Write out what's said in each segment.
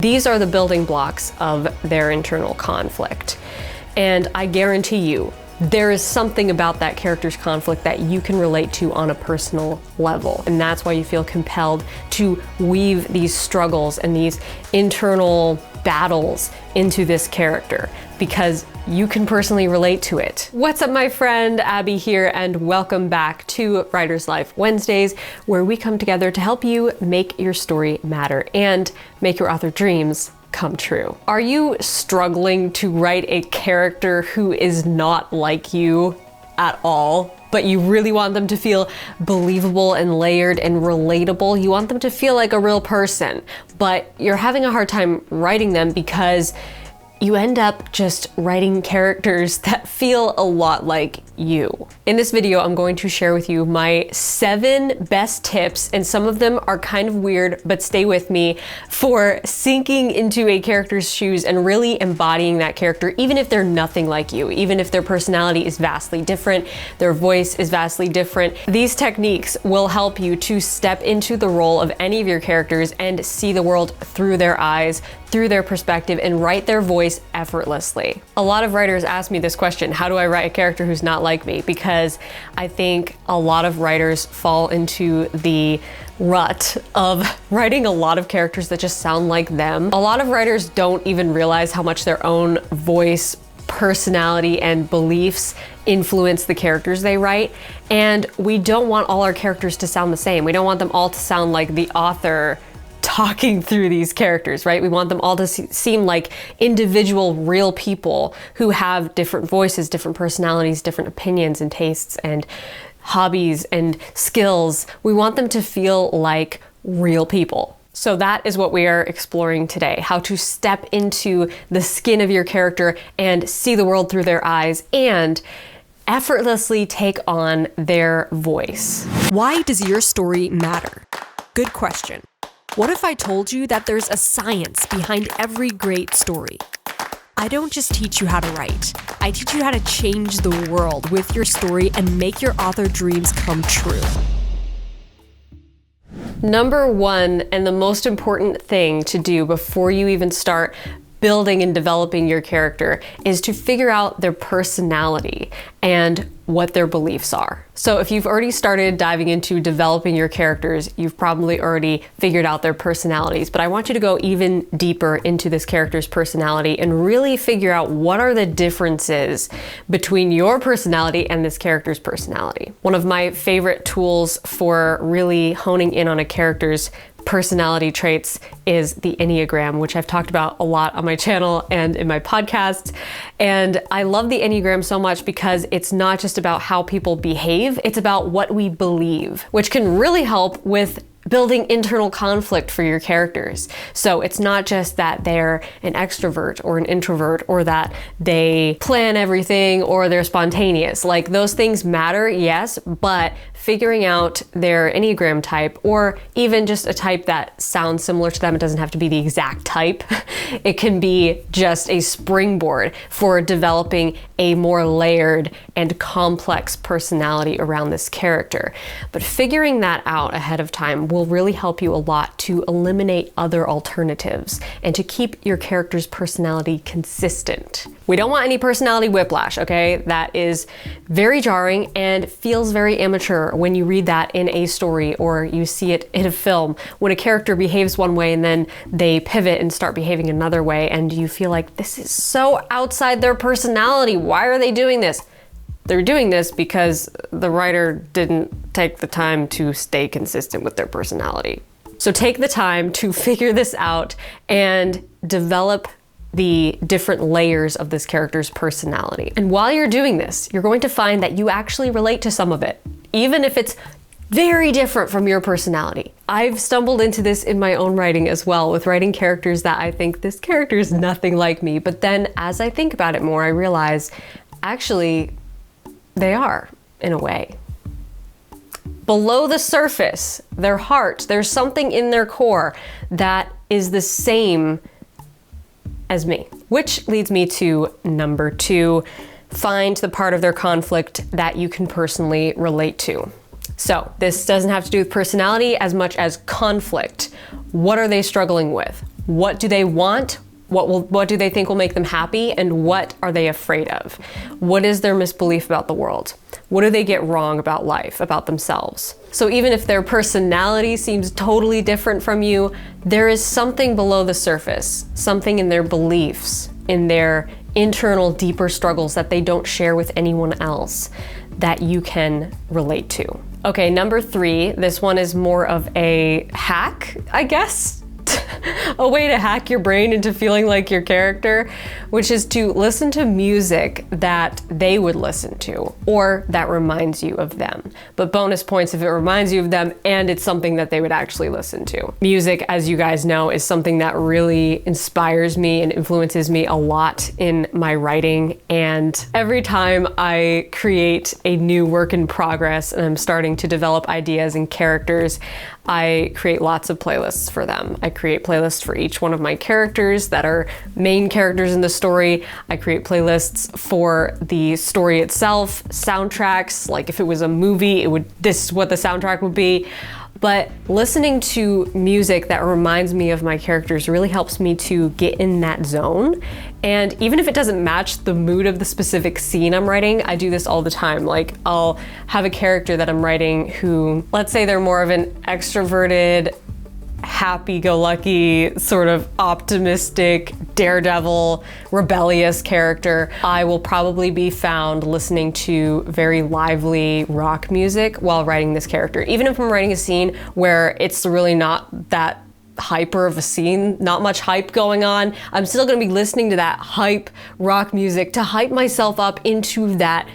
These are the building blocks of their internal conflict. And I guarantee you, there is something about that character's conflict that you can relate to on a personal level. And that's why you feel compelled to weave these struggles and these internal battles into this character, because you can personally relate to it. What's up, my friend? Abby here, and welcome back to Writer's Life Wednesdays, where we come together to help you make your story matter and make your author dreams come true. Are you struggling to write a character who is not like you at all, but you really want them to feel believable and layered and relatable? You want them to feel like a real person, but you're having a hard time writing them because you end up just writing characters that feel a lot like you. In this video, I'm going to share with you my 7 best tips, and some of them are kind of weird, but stay with me, for sinking into a character's shoes and really embodying that character, even if they're nothing like you, even if their personality is vastly different, their voice is vastly different. These techniques will help you to step into the role of any of your characters and see the world through their eyes, through their perspective, and write their voice effortlessly. A lot of writers ask me this question: how do I write a character who's not like me? Because I think a lot of writers fall into the rut of writing a lot of characters that just sound like them. A lot of writers don't even realize how much their own voice, personality, and beliefs influence the characters they write. And we don't want all our characters to sound the same. We don't want them all to sound like the author talking through these characters, right? We want them all to seem like individual, real people who have different voices, different personalities, different opinions and tastes and hobbies and skills. We want them to feel like real people. So that is what we are exploring today: how to step into the skin of your character and see the world through their eyes and effortlessly take on their voice. Why does your story matter? Good question. What if I told you that there's a science behind every great story? I don't just teach you how to write. I teach you how to change the world with your story and make your author dreams come true. Number 1, and the most important thing to do before you even start building and developing your character, is to figure out their personality and what their beliefs are. So if you've already started diving into developing your characters, you've probably already figured out their personalities, but I want you to go even deeper into this character's personality and really figure out what are the differences between your personality and this character's personality. One of my favorite tools for really honing in on a character's personality traits is the Enneagram, which I've talked about a lot on my channel and in my podcast. And I love the Enneagram so much because it's not just about how people behave, it's about what we believe, which can really help with building internal conflict for your characters. So it's not just that they're an extrovert or an introvert, or that they plan everything or they're spontaneous. Like, those things matter, yes, but figuring out their Enneagram type, or even just a type that sounds similar to them, it doesn't have to be the exact type. It can be just a springboard for developing a more layered and complex personality around this character. But figuring that out ahead of time will really help you a lot to eliminate other alternatives and to keep your character's personality consistent. We don't want any personality whiplash, okay? That is very jarring and feels very immature when you read that in a story or you see it in a film, when a character behaves one way and then they pivot and start behaving another way, and you feel like, this is so outside their personality. Why are they doing this? They're doing this because the writer didn't take the time to stay consistent with their personality. So take the time to figure this out and develop the different layers of this character's personality. And while you're doing this, you're going to find that you actually relate to some of it, even if it's very different from your personality. I've stumbled into this in my own writing as well, with writing characters that I think, this character is nothing like me. But then as I think about it more, I realize actually they are, in a way. Below the surface, their heart, there's something in their core that is the same as me. Which leads me to number 2, find the part of their conflict that you can personally relate to. So this doesn't have to do with personality as much as conflict. What are they struggling with? What do they want? What do they think will make them happy? And what are they afraid of? What is their misbelief about the world? What do they get wrong about life, about themselves? So even if their personality seems totally different from you, there is something below the surface, something in their beliefs, in their internal, deeper struggles that they don't share with anyone else that you can relate to. Okay, number 3, this one is more of a hack, I guess. A way to hack your brain into feeling like your character, which is to listen to music that they would listen to or that reminds you of them. But bonus points if it reminds you of them and it's something that they would actually listen to. Music, as you guys know, is something that really inspires me and influences me a lot in my writing. And every time I create a new work in progress and I'm starting to develop ideas and characters, I create lots of playlists for them. I create playlists for each one of my characters that are main characters in the story. I create playlists for the story itself, soundtracks, like if it was a movie, this is what the soundtrack would be. But listening to music that reminds me of my characters really helps me to get in that zone. And even if it doesn't match the mood of the specific scene I'm writing, I do this all the time. Like I'll have a character that I'm writing who, let's say they're more of an extroverted, happy-go-lucky, sort of optimistic, daredevil, rebellious character. I will probably be found listening to very lively rock music while writing this character. Even if I'm writing a scene where it's really not that hyper of a scene, not much hype going on, I'm still gonna be listening to that hype rock music to hype myself up into that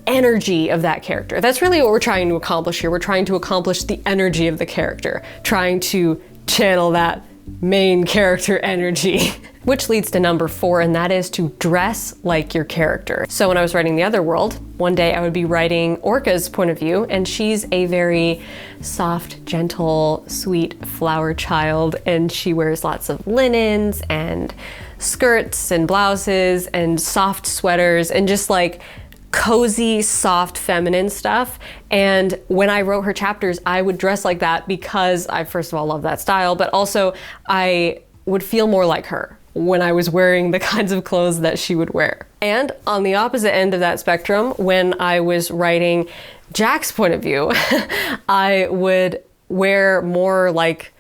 energy of that character. That's really what we're trying to accomplish here. We're trying to accomplish the energy of the character, trying to channel that main character energy. Which leads to number 4, and that is to dress like your character. So when I was writing The Other World, one day I would be writing Orca's point of view, and she's a very soft, gentle, sweet flower child, and she wears lots of linens and skirts and blouses and soft sweaters and just like cozy, soft, feminine stuff. And when I wrote her chapters, I would dress like that because I, first of all, love that style, but also I would feel more like her when I was wearing the kinds of clothes that she would wear. And on the opposite end of that spectrum, when I was writing Jack's point of view, I would wear more like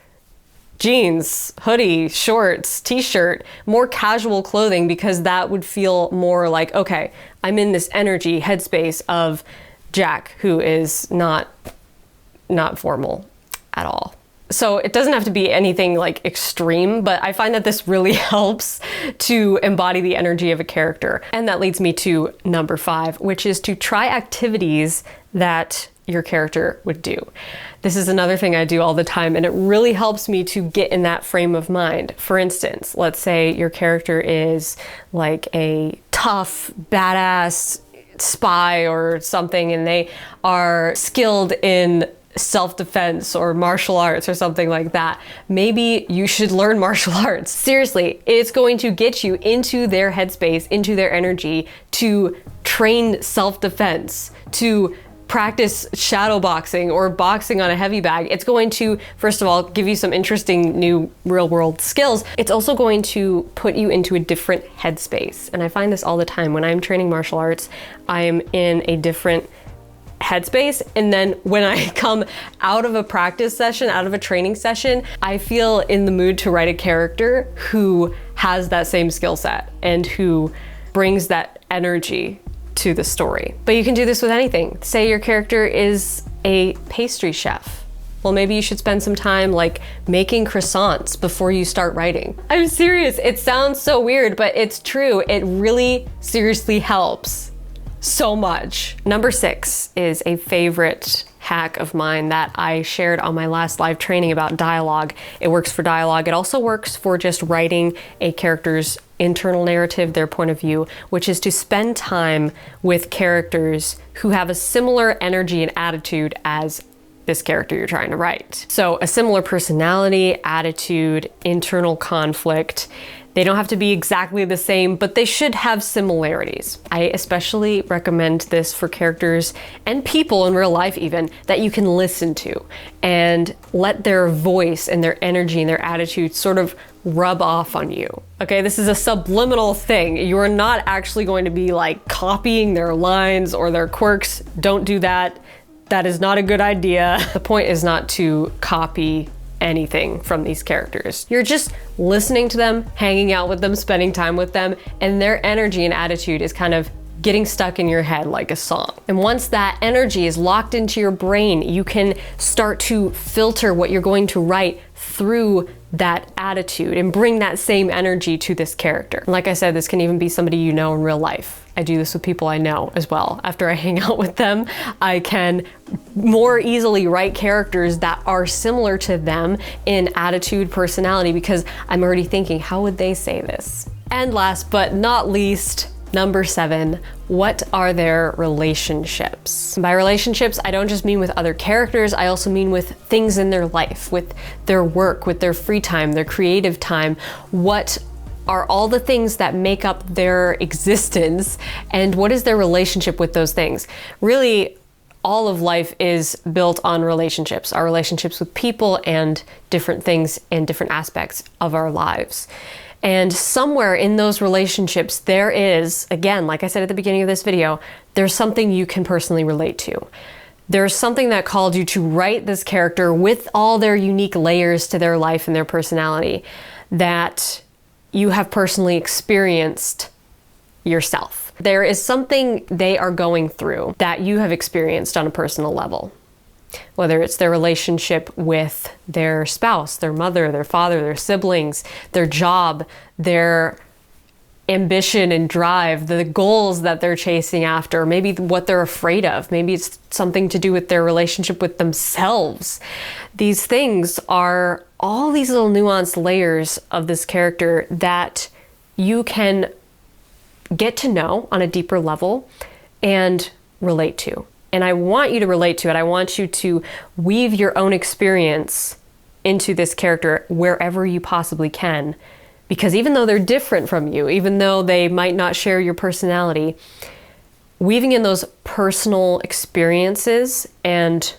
jeans, hoodie, shorts, t-shirt, more casual clothing, because that would feel more like, okay, I'm in this energy headspace of Jack, who is not formal at all. So it doesn't have to be anything like extreme, but I find that this really helps to embody the energy of a character. And that leads me to number 5, which is to try activities that your character would do. This is another thing I do all the time, and it really helps me to get in that frame of mind. For instance, let's say your character is like a tough, badass spy or something, and they are skilled in self-defense or martial arts or something like that. Maybe you should learn martial arts. Seriously, it's going to get you into their headspace, into their energy to train self-defense, to practice shadow boxing or boxing on a heavy bag. It's going to, first of all, give you some interesting new real world skills. It's also going to put you into a different headspace. And I find this all the time. When I'm training martial arts, I am in a different headspace, and then when I come out of a practice session, out of a training session, I feel in the mood to write a character who has that same skill set and who brings that energy to the story. But you can do this with anything. Say your character is a pastry chef. Well, maybe you should spend some time like making croissants before you start writing. I'm serious, it sounds so weird, but it's true. It really seriously helps so much. Number 6 is a favorite hack of mine that I shared on my last live training about dialogue. It works for dialogue. It also works for just writing a character's internal narrative, their point of view, which is to spend time with characters who have a similar energy and attitude as this character you're trying to write. So a similar personality, attitude, internal conflict. They don't have to be exactly the same, but they should have similarities. I especially recommend this for characters and people in real life even that you can listen to and let their voice and their energy and their attitude sort of rub off on you. Okay, this is a subliminal thing. You're not actually going to be like copying their lines or their quirks. Don't do that. That is not a good idea. The point is not to copy anything from these characters. You're just listening to them, hanging out with them, spending time with them, and their energy and attitude is kind of getting stuck in your head like a song. And once that energy is locked into your brain, you can start to filter what you're going to write through that attitude and bring that same energy to this character. And like I said, this can even be somebody you know in real life. I do this with people I know as well. After I hang out with them, I can more easily write characters that are similar to them in attitude, personality, because I'm already thinking, how would they say this? And last but not least, number 7, what are their relationships? By relationships, I don't just mean with other characters, I also mean with things in their life, with their work, with their free time, their creative time. What are all the things that make up their existence, and what is their relationship with those things? Really, all of life is built on relationships, our relationships with people and different things and different aspects of our lives. And somewhere in those relationships, there is, again, like I said at the beginning of this video, there's something you can personally relate to. There's something that called you to write this character with all their unique layers to their life and their personality that you have personally experienced yourself. There is something they are going through that you have experienced on a personal level. Whether it's their relationship with their spouse, their mother, their father, their siblings, their job, their ambition and drive, the goals that they're chasing after, maybe what they're afraid of, maybe it's something to do with their relationship with themselves. These things are all these little nuanced layers of this character that you can get to know on a deeper level and relate to. And I want you to relate to it. I want you to weave your own experience into this character wherever you possibly can. Because even though they're different from you, even though they might not share your personality, weaving in those personal experiences and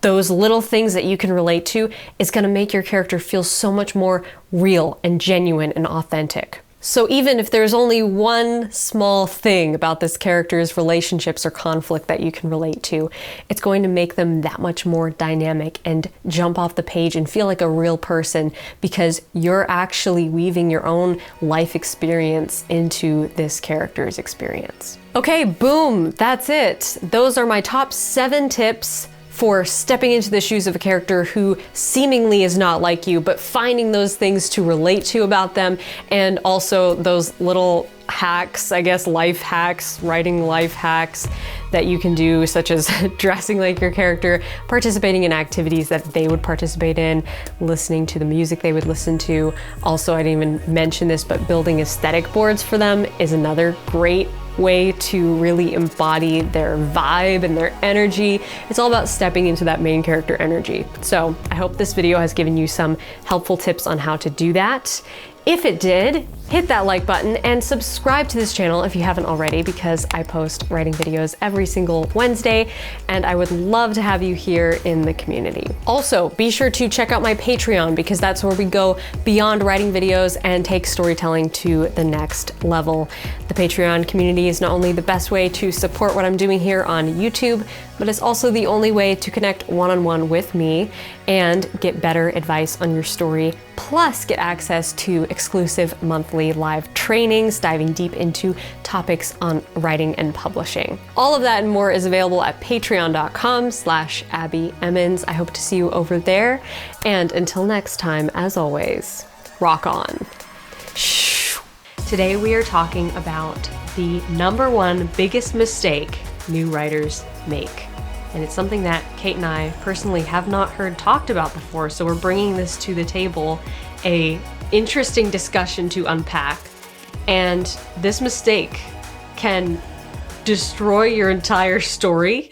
those little things that you can relate to is going to make your character feel so much more real and genuine and authentic. So even if there's only one small thing about this character's relationships or conflict that you can relate to, it's going to make them that much more dynamic and jump off the page and feel like a real person because you're actually weaving your own life experience into this character's experience. Okay, boom, that's it. Those are my top 7 tips for stepping into the shoes of a character who seemingly is not like you, but finding those things to relate to about them, and also those little hacks, I guess, life hacks, writing life hacks that you can do, such as dressing like your character, participating in activities that they would participate in, listening to the music they would listen to. Also, I didn't even mention this, but building aesthetic boards for them is another great way to really embody their vibe and their energy. It's all about stepping into that main character energy. So I hope this video has given you some helpful tips on how to do that. If it did, hit that like button and subscribe to this channel if you haven't already, because I post writing videos every single Wednesday and I would love to have you here in the community. Also, be sure to check out my Patreon because that's where we go beyond writing videos and take storytelling to the next level. The Patreon community is not only the best way to support what I'm doing here on YouTube, but it's also the only way to connect one-on-one with me and get better advice on your story, plus get access to exclusive monthly live trainings diving deep into topics on writing and publishing. All of that and more is available at patreon.com/Abby Emmons. I hope to see you over there. And until next time, as always, rock on. Shh. Today we are talking about the #1 biggest mistake new writers make. And it's something that Kate and I personally have not heard talked about before, so we're bringing this to the table, a interesting discussion to unpack. And this mistake can destroy your entire story.